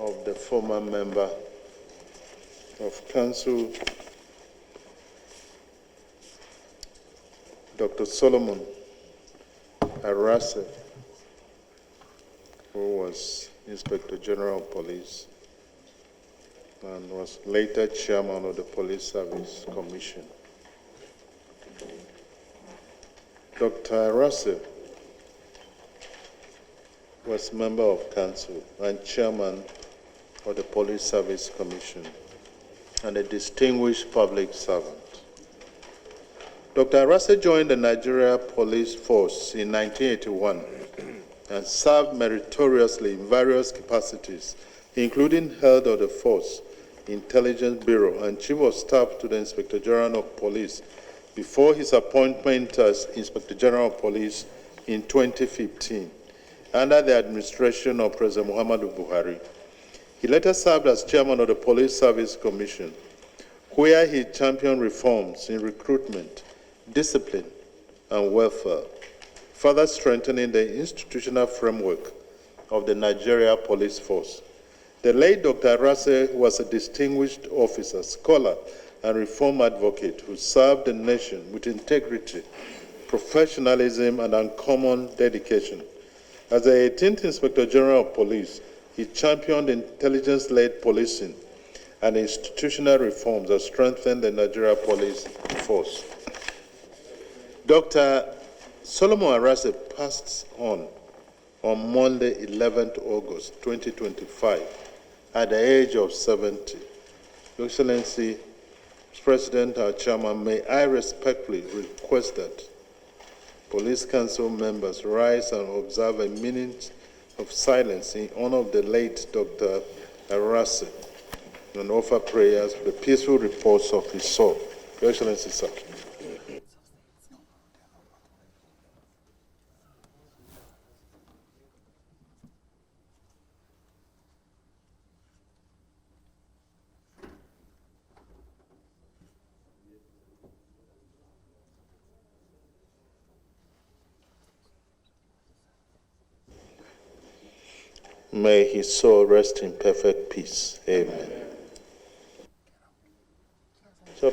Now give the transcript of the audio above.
of the former member of Council, Dr. Solomon Arase, who was Inspector General of Police and was later chairman of the Police Service Commission. Dr. Arase was member of council and chairman of the Police Service Commission and a distinguished public servant. Dr. Arase joined the Nigeria Police Force in 1981 and served meritoriously in various capacities, including head of the Force Intelligence Bureau and Chief of Staff to the Inspector General of Police before his appointment as Inspector General of Police in 2015 under the administration of President Muhammadu Buhari. He later served as chairman of the Police Service Commission, where he championed reforms in recruitment, discipline, and welfare, further strengthening the institutional framework of the Nigeria Police Force. The late Dr. Arase was a distinguished officer, scholar, and reform advocate who served the nation with integrity, professionalism, and uncommon dedication. As the 18th Inspector General of Police, he championed intelligence-led policing and institutional reforms that strengthened the Nigeria Police Force. Dr. Solomon Arase passed on Monday, 11th August 2025, at the age of 70. Your Excellency, President, our Chairman, may I respectfully request that Police Council members rise and observe a minute of silence in honor of the late Dr. Arase and offer prayers for the peaceful repose of his soul. Your Excellency, sir. May his soul rest in perfect peace. Amen.